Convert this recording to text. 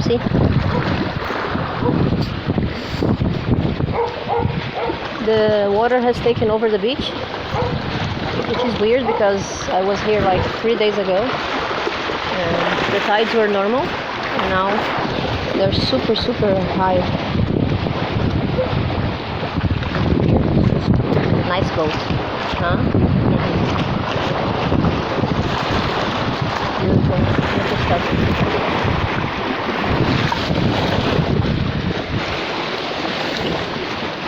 See? The water has taken over the beach, which is weird because I was here like 3 days ago and the tides were normal, and now they're super high. Nice boat, huh?